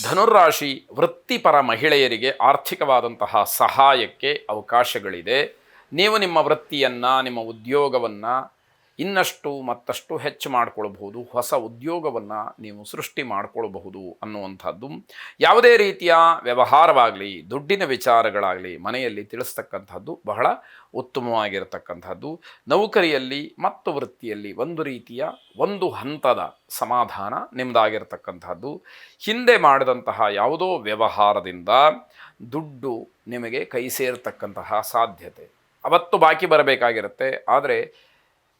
ಧನುರಾಶಿ ವೃತ್ತಿಪರ ಮಹಿಳೆಯರಿಗೆ ಆರ್ಥಿಕವಾದಂತಹ ಸಹಾಯಕ್ಕೆ ಅವಕಾಶಗಳಿದೆ. ನೀವು ನಿಮ್ಮ ವೃತ್ತಿಯನ್ನು, ನಿಮ್ಮ ಉದ್ಯೋಗವನ್ನು ಇನ್ನಷ್ಟು ಮತ್ತಷ್ಟು ಹೆಚ್ಚು ಮಾಡಿಕೊಳ್ಬಹುದು. ಹೊಸ ಉದ್ಯೋಗವನ್ನು ನೀವು ಸೃಷ್ಟಿ ಮಾಡಿಕೊಳ್ಬಹುದು ಅನ್ನುವಂಥದ್ದು. ಯಾವುದೇ ರೀತಿಯ ವ್ಯವಹಾರವಾಗಲಿ, ದುಡ್ಡಿನ ವಿಚಾರಗಳಾಗಲಿ ಮನೆಯಲ್ಲಿ ತಿಳಿಸ್ತಕ್ಕಂಥದ್ದು ಬಹಳ ಉತ್ತಮವಾಗಿರತಕ್ಕಂಥದ್ದು. ನೌಕರಿಯಲ್ಲಿ ಮತ್ತು ವೃತ್ತಿಯಲ್ಲಿ ಒಂದು ಹಂತದ ಸಮಾಧಾನ ನಿಮ್ಮದಾಗಿರ್ತಕ್ಕಂಥದ್ದು. ಹಿಂದೆ ಮಾಡಿದಂತಹ ಯಾವುದೋ ವ್ಯವಹಾರದಿಂದ ದುಡ್ಡು ನಿಮಗೆ ಕೈ ಸೇರತಕ್ಕಂತಹ ಸಾಧ್ಯತೆ ಅವತ್ತು ಬಾಕಿ ಬರಬೇಕಾಗಿರುತ್ತೆ. ಆದರೆ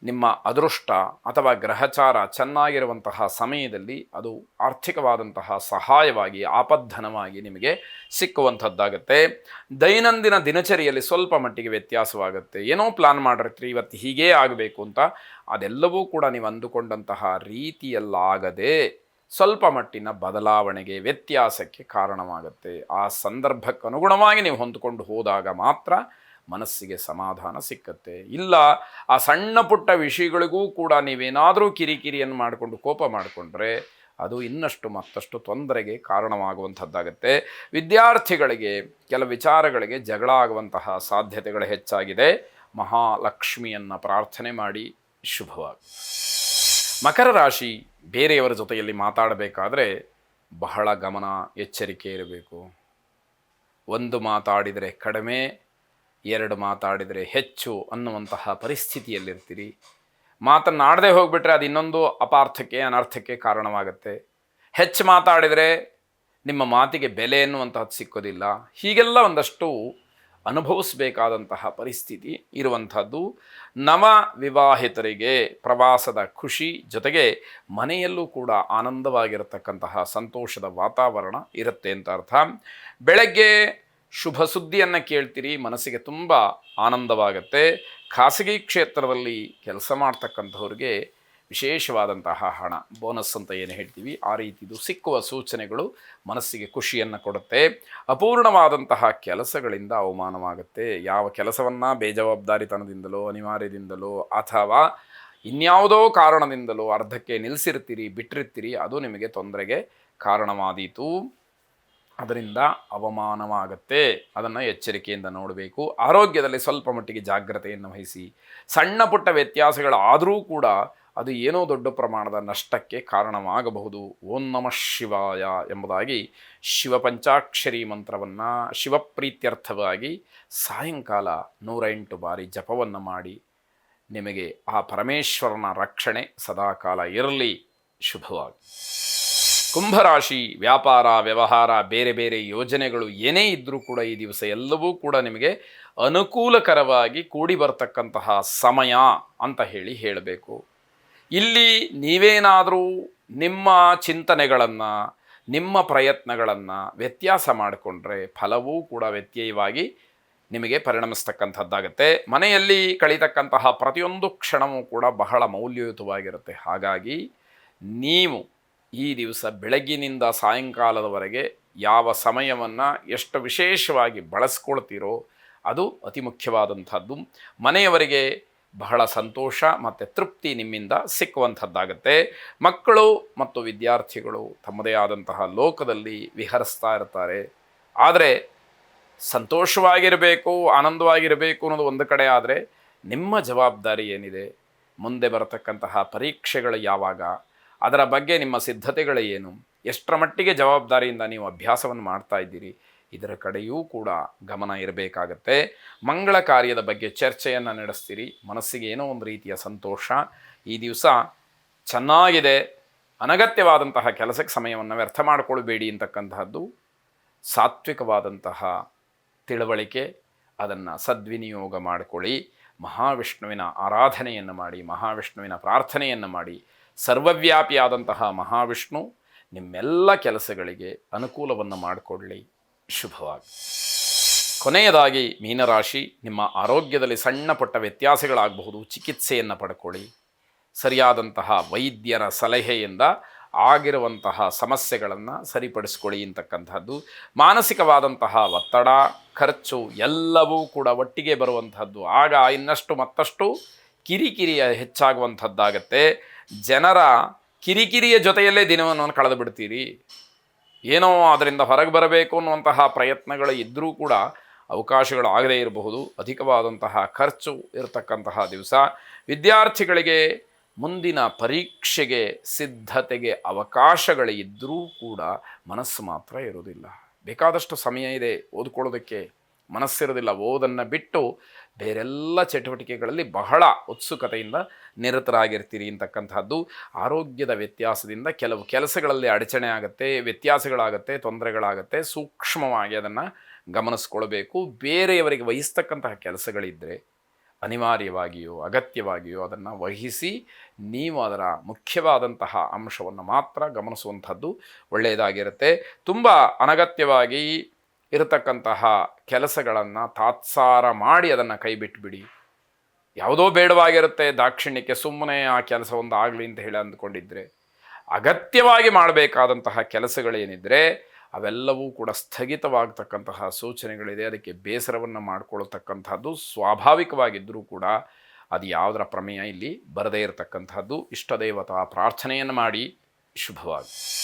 ನಿಮ್ಮ ಅದೃಷ್ಟ ಅಥವಾ ಗ್ರಹಚಾರ ಚೆನ್ನಾಗಿರುವಂತಹ ಸಮಯದಲ್ಲಿ ಅದು ಆರ್ಥಿಕವಾದಂತಹ ಸಹಾಯವಾಗಿ ಆಪದ್ಧನವಾಗಿ ನಿಮಗೆ ಸಿಕ್ಕುವಂಥದ್ದಾಗುತ್ತೆ. ದೈನಂದಿನ ದಿನಚರಿಯಲ್ಲಿ ಸ್ವಲ್ಪ ಮಟ್ಟಿಗೆ ವ್ಯತ್ಯಾಸವಾಗುತ್ತೆ. ಏನೋ ಪ್ಲಾನ್ ಮಾಡಿರ್ತೀರಿ ಇವತ್ತು ಹೀಗೇ ಆಗಬೇಕು ಅಂತ, ಅದೆಲ್ಲವೂ ಕೂಡ ನೀವು ಅಂದುಕೊಂಡಂತಹ ರೀತಿಯಲ್ಲಾಗದೆ ಸ್ವಲ್ಪ ಮಟ್ಟಿನ ಬದಲಾವಣೆಗೆ, ವ್ಯತ್ಯಾಸಕ್ಕೆ ಕಾರಣವಾಗುತ್ತೆ. ಆ ಸಂದರ್ಭಕ್ಕೆ ಅನುಗುಣವಾಗಿ ನೀವು ಹೊಂದಿಕೊಂಡು ಹೋದಾಗ ಮಾತ್ರ ಮನಸ್ಸಿಗೆ ಸಮಾಧಾನ ಸಿಕ್ಕತ್ತೆ. ಇಲ್ಲ ಆ ಸಣ್ಣ ಪುಟ್ಟ ವಿಷಯಗಳಿಗೂ ಕೂಡ ನೀವೇನಾದರೂ ಕಿರಿಕಿರಿಯನ್ನು ಮಾಡಿಕೊಂಡು ಕೋಪ ಮಾಡಿಕೊಂಡ್ರೆ ಅದು ಇನ್ನಷ್ಟು ಮತ್ತಷ್ಟು ತೊಂದರೆಗೆ ಕಾರಣವಾಗುವಂಥದ್ದಾಗುತ್ತೆ. ವಿದ್ಯಾರ್ಥಿಗಳಿಗೆ ಕೆಲವು ವಿಚಾರಗಳಿಗೆ ಜಗಳ ಆಗುವಂತಹ ಸಾಧ್ಯತೆಗಳು ಹೆಚ್ಚಾಗಿದೆ. ಮಹಾಲಕ್ಷ್ಮಿಯನ್ನು ಪ್ರಾರ್ಥನೆ ಮಾಡಿ. ಶುಭವಾಗಿ. ಮಕರ ರಾಶಿ ಬೇರೆಯವರ ಜೊತೆಯಲ್ಲಿ ಮಾತಾಡಬೇಕಾದ್ರೆ ಬಹಳ ಗಮನ, ಎಚ್ಚರಿಕೆ ಇರಬೇಕು. ಒಂದು ಮಾತಾಡಿದರೆ ಕಡಿಮೆ, ಎರಡು ಮಾತಾಡಿದರೆ ಹೆಚ್ಚು ಅನ್ನುವಂತಹ ಪರಿಸ್ಥಿತಿಯಲ್ಲಿರ್ತೀರಿ. ಮಾತನ್ನಾಡದೆ ಹೋಗಿಬಿಟ್ರೆ ಅದು ಇನ್ನೊಂದು ಅಪಾರ್ಥಕ್ಕೆ, ಅನರ್ಥಕ್ಕೆ ಕಾರಣವಾಗುತ್ತೆ. ಹೆಚ್ಚು ಮಾತಾಡಿದರೆ ನಿಮ್ಮ ಮಾತಿಗೆ ಬೆಲೆ ಎನ್ನುವಂತಹದ್ದು ಸಿಕ್ಕೋದಿಲ್ಲ. ಹೀಗೆಲ್ಲ ಒಂದಷ್ಟು ಅನುಭವಿಸಬೇಕಾದಂತಹ ಪರಿಸ್ಥಿತಿ ಇರುವಂಥದ್ದು. ನವ ವಿವಾಹಿತರಿಗೆ ಪ್ರವಾಸದ ಖುಷಿ ಜೊತೆಗೆ ಮನೆಯಲ್ಲೂ ಕೂಡ ಆನಂದವಾಗಿರತಕ್ಕಂತಹ ಸಂತೋಷದ ವಾತಾವರಣ ಇರುತ್ತೆ ಅಂತ ಅರ್ಥ. ಬೆಳಗ್ಗೆ ಶುಭ ಸುದ್ದಿಯನ್ನು ಕೇಳ್ತೀರಿ, ಮನಸ್ಸಿಗೆ ತುಂಬ ಆನಂದವಾಗುತ್ತೆ. ಖಾಸಗಿ ಕ್ಷೇತ್ರದಲ್ಲಿ ಕೆಲಸ ಮಾಡ್ತಕ್ಕಂಥವ್ರಿಗೆ ವಿಶೇಷವಾದಂತಹ ಹಣ, ಬೋನಸ್ ಅಂತ ಏನು ಹೇಳ್ತೀವಿ, ಆ ರೀತಿದು ಸಿಕ್ಕುವ ಸೂಚನೆಗಳು ಮನಸ್ಸಿಗೆ ಖುಷಿಯನ್ನು ಕೊಡುತ್ತೆ. ಅಪೂರ್ಣವಾದಂತಹ ಕೆಲಸಗಳಿಂದ ಅವಮಾನವಾಗುತ್ತೆ. ಯಾವ ಕೆಲಸವನ್ನು ಬೇಜವಾಬ್ದಾರಿತನದಿಂದಲೋ, ಅನಿವಾರ್ಯದಿಂದಲೋ ಅಥವಾ ಇನ್ಯಾವುದೋ ಕಾರಣದಿಂದಲೋ ಅರ್ಧಕ್ಕೆ ನಿಲ್ಲಿಸಿರ್ತೀರಿ, ಬಿಟ್ಟಿರ್ತೀರಿ, ಅದು ನಿಮಗೆ ತೊಂದರೆಗೆ ಕಾರಣವಾದೀತು. ಅದರಿಂದ ಅವಮಾನವಾಗುತ್ತೆ. ಅದನ್ನು ಎಚ್ಚರಿಕೆಯಿಂದ ನೋಡಬೇಕು. ಆರೋಗ್ಯದಲ್ಲಿ ಸ್ವಲ್ಪ ಮಟ್ಟಿಗೆ ಜಾಗ್ರತೆಯನ್ನು ವಹಿಸಿ. ಸಣ್ಣ ಪುಟ್ಟ ವ್ಯತ್ಯಾಸಗಳಾದರೂ ಕೂಡ ಅದು ಏನೋ ದೊಡ್ಡ ಪ್ರಮಾಣದ ನಷ್ಟಕ್ಕೆ ಕಾರಣವಾಗಬಹುದು. ಓಂ ನಮಃ ಶಿವಾಯ ಎಂಬುದಾಗಿ ಶಿವಪಂಚಾಕ್ಷರಿ ಮಂತ್ರವನ್ನು ಶಿವಪ್ರೀತ್ಯರ್ಥವಾಗಿ ಸಾಯಂಕಾಲ 108 ಬಾರಿ ಜಪವನ್ನು ಮಾಡಿ. ನಿಮಗೆ ಆ ಪರಮೇಶ್ವರನ ರಕ್ಷಣೆ ಸದಾಕಾಲ ಇರಲಿ. ಶುಭವಾಗಿ. ಕುಂಭರಾಶಿ ವ್ಯಾಪಾರ, ವ್ಯವಹಾರ, ಬೇರೆ ಬೇರೆ ಯೋಜನೆಗಳು ಏನೇ ಇದ್ದರೂ ಕೂಡ ಈ ದಿವಸ ಎಲ್ಲವೂ ಕೂಡ ನಿಮಗೆ ಅನುಕೂಲಕರವಾಗಿ ಕೂಡಿ ಬರ್ತಕ್ಕಂತಹ ಸಮಯ ಅಂತ ಹೇಳಬೇಕು. ಇಲ್ಲಿ ನೀವೇನಾದರೂ ನಿಮ್ಮ ಚಿಂತನೆಗಳನ್ನು, ನಿಮ್ಮ ಪ್ರಯತ್ನಗಳನ್ನು ವ್ಯತ್ಯಾಸ ಮಾಡಿಕೊಂಡ್ರೆ ಫಲವೂ ಕೂಡ ವ್ಯತ್ಯಯವಾಗಿ ನಿಮಗೆ ಪರಿಣಮಿಸ್ತಕ್ಕಂಥದ್ದಾಗುತ್ತೆ. ಮನೆಯಲ್ಲಿ ಕಳೀತಕ್ಕಂತಹ ಪ್ರತಿಯೊಂದು ಕ್ಷಣವೂ ಕೂಡ ಬಹಳ ಮೌಲ್ಯಯುತವಾಗಿರುತ್ತೆ. ಹಾಗಾಗಿ ನೀವು ಈ ದಿವಸ ಬೆಳಗ್ಗಿನಿಂದ ಸಾಯಂಕಾಲದವರೆಗೆ ಯಾವ ಸಮಯವನ್ನು ಎಷ್ಟು ವಿಶೇಷವಾಗಿ ಬಳಸ್ಕೊಳ್ತೀರೋ ಅದು ಅತಿ ಮುಖ್ಯವಾದಂಥದ್ದು. ಮನೆಯವರಿಗೆ ಬಹಳ ಸಂತೋಷ ಮತ್ತು ತೃಪ್ತಿ ನಿಮ್ಮಿಂದ ಸಿಕ್ಕುವಂಥದ್ದಾಗುತ್ತೆ. ಮಕ್ಕಳು ಮತ್ತು ವಿದ್ಯಾರ್ಥಿಗಳು ತಮ್ಮದೇ ಆದಂತಹ ಲೋಕದಲ್ಲಿ ವಿಹರಿಸ್ತಾ ಇರ್ತಾರೆ. ಆದರೆ ಸಂತೋಷವಾಗಿರಬೇಕು, ಆನಂದವಾಗಿರಬೇಕು ಅನ್ನೋದು ಒಂದು ಕಡೆ. ಆದರೆ ನಿಮ್ಮ ಜವಾಬ್ದಾರಿ ಏನಿದೆ, ಮುಂದೆ ಬರತಕ್ಕಂತಹ ಪರೀಕ್ಷೆಗಳು ಯಾವಾಗ, ಅದರ ಬಗ್ಗೆ ನಿಮ್ಮ ಸಿದ್ಧತೆಗಳು ಏನು, ಎಷ್ಟರ ಮಟ್ಟಿಗೆ ಜವಾಬ್ದಾರಿಯಿಂದ ನೀವು ಅಭ್ಯಾಸವನ್ನು ಮಾಡ್ತಾ ಇದ್ದೀರಿ, ಇದರ ಕಡೆಯೂ ಕೂಡ ಗಮನ ಇರಬೇಕಾಗತ್ತೆ. ಮಂಗಳ ಕಾರ್ಯದ ಬಗ್ಗೆ ಚರ್ಚೆಯನ್ನು ನಡೆಸ್ತೀರಿ. ಮನಸ್ಸಿಗೆ ಏನೋ ಒಂದು ರೀತಿಯ ಸಂತೋಷ. ಈ ದಿವಸ ಚೆನ್ನಾಗಿದೆ. ಅನಗತ್ಯವಾದಂತಹ ಕೆಲಸಕ್ಕೆ ಸಮಯವನ್ನು ವ್ಯರ್ಥ ಮಾಡಿಕೊಳ್ಬೇಡಿ ಅಂತಕ್ಕಂತಹದ್ದು ಸಾತ್ವಿಕವಾದಂತಹ ತಿಳುವಳಿಕೆ. ಅದನ್ನು ಸದ್ವಿನಿಯೋಗ ಮಾಡಿಕೊಳ್ಳಿ. ಮಹಾವಿಷ್ಣುವಿನ ಆರಾಧನೆಯನ್ನು ಮಾಡಿ, ಮಹಾವಿಷ್ಣುವಿನ ಪ್ರಾರ್ಥನೆಯನ್ನು ಮಾಡಿ. ಸರ್ವವ್ಯಾಪಿಯಾದಂತಹ ಮಹಾವಿಷ್ಣು ನಿಮ್ಮೆಲ್ಲ ಕೆಲಸಗಳಿಗೆ ಅನುಕೂಲವನ್ನು ಮಾಡಿಕೊಳ್ಳಿ. ಶುಭವಾಗಿ. ಕೊನೆಯದಾಗಿ ಮೀನರಾಶಿ, ನಿಮ್ಮ ಆರೋಗ್ಯದಲ್ಲಿ ಸಣ್ಣ ಪುಟ್ಟ ವ್ಯತ್ಯಾಸಗಳಾಗಬಹುದು. ಚಿಕಿತ್ಸೆಯನ್ನು ಪಡ್ಕೊಳ್ಳಿ. ಸರಿಯಾದಂತಹ ವೈದ್ಯರ ಸಲಹೆಯಿಂದ ಆಗಿರುವಂತಹ ಸಮಸ್ಯೆಗಳನ್ನು ಸರಿಪಡಿಸ್ಕೊಳ್ಳಿ ಅಂತಕ್ಕಂಥದ್ದು. ಮಾನಸಿಕವಾದಂತಹ ಒತ್ತಡ, ಖರ್ಚು ಎಲ್ಲವೂ ಕೂಡ ಒಟ್ಟಿಗೆ ಬರುವಂಥದ್ದು. ಆಗ ಇನ್ನಷ್ಟು ಮತ್ತಷ್ಟು ಕಿರಿಕಿರಿಯ ಹೆಚ್ಚಾಗುವಂಥದ್ದಾಗತ್ತೆ. ಜನರ ಕಿರಿಕಿರಿಯ ಜೊತೆಯಲ್ಲೇ ದಿನವನ್ನು ಕಳೆದು ಬಿಡ್ತೀರಿ. ಏನೋ ಅದರಿಂದ ಹೊರಗೆ ಬರಬೇಕು ಅನ್ನುವಂತಹ ಪ್ರಯತ್ನಗಳು ಇದ್ದರೂ ಕೂಡ ಅವಕಾಶಗಳು ಆಗದೇ ಇರಬಹುದು. ಅಧಿಕವಾದಂತಹ ಖರ್ಚು ಇರತಕ್ಕಂತಹ ದಿವಸ. ವಿದ್ಯಾರ್ಥಿಗಳಿಗೆ ಮುಂದಿನ ಪರೀಕ್ಷೆಗೆ ಸಿದ್ಧತೆಗೆ ಅವಕಾಶಗಳಿದ್ದರೂ ಕೂಡ ಮನಸ್ಸು ಮಾತ್ರ ಇರುವುದಿಲ್ಲ. ಬೇಕಾದಷ್ಟು ಸಮಯ ಇದೆ ಓದ್ಕೊಳ್ಳೋದಕ್ಕೆ, ಮನಸ್ಸಿರೋದಿಲ್ಲ. ಓದನ್ನು ಬಿಟ್ಟು ಬೇರೆಲ್ಲ ಚಟುವಟಿಕೆಗಳಲ್ಲಿ ಬಹಳ ಉತ್ಸುಕತೆಯಿಂದ ನಿರತರಾಗಿರ್ತೀರಿ ಅಂತಕ್ಕಂಥದ್ದು. ಆರೋಗ್ಯದ ವ್ಯತ್ಯಾಸದಿಂದ ಕೆಲವು ಕೆಲಸಗಳಲ್ಲಿ ಅಡಚಣೆ ಆಗುತ್ತೆ, ವ್ಯತ್ಯಾಸಗಳಾಗುತ್ತೆ, ತೊಂದರೆಗಳಾಗುತ್ತೆ. ಸೂಕ್ಷ್ಮವಾಗಿ ಅದನ್ನು ಗಮನಿಸ್ಕೊಳ್ಬೇಕು. ಬೇರೆಯವರಿಗೆ ವಹಿಸ್ತಕ್ಕಂತಹ ಕೆಲಸಗಳಿದ್ದರೆ ಅನಿವಾರ್ಯವಾಗಿಯೋ ಅಗತ್ಯವಾಗಿಯೋ ಅದನ್ನು ವಹಿಸಿ ನೀವು ಅದರ ಮುಖ್ಯವಾದಂತಹ ಅಂಶವನ್ನು ಮಾತ್ರ ಗಮನಿಸುವಂಥದ್ದು ಒಳ್ಳೆಯದಾಗಿರುತ್ತೆ. ತುಂಬ ಅನಗತ್ಯವಾಗಿ ಇರತಕ್ಕಂತಹ ಕೆಲಸಗಳನ್ನು ತಾತ್ಸಾರ ಮಾಡಿ ಅದನ್ನು ಕೈ ಬಿಟ್ಟುಬಿಡಿ. ಯಾವುದೋ ಬೇಡವಾಗಿರುತ್ತೆ, ದಾಕ್ಷಿಣ್ಯಕ್ಕೆ ಸುಮ್ಮನೆ ಆ ಕೆಲಸ ಒಂದು ಆಗಲಿ ಅಂತ ಹೇಳಿ ಅಂದ್ಕೊಂಡಿದ್ರೆ, ಅಗತ್ಯವಾಗಿ ಮಾಡಬೇಕಾದಂತಹ ಕೆಲಸಗಳೇನಿದ್ರೆ ಅವೆಲ್ಲವೂ ಕೂಡ ಸ್ಥಗಿತವಾಗತಕ್ಕಂತಹ ಸೂಚನೆಗಳಿದೆ. ಅದಕ್ಕೆ ಬೇಸರವನ್ನು ಮಾಡಿಕೊಳ್ಳತಕ್ಕಂಥದ್ದು ಸ್ವಾಭಾವಿಕವಾಗಿದ್ದರೂ ಕೂಡ ಅದು ಯಾವುದರ ಪ್ರಮೇಯ ಇಲ್ಲಿ ಬರದೇ ಇರತಕ್ಕಂಥದ್ದು. ಇಷ್ಟದೇವತಾ ಪ್ರಾರ್ಥನೆಯನ್ನು ಮಾಡಿ. ಶುಭವಾಗಿ.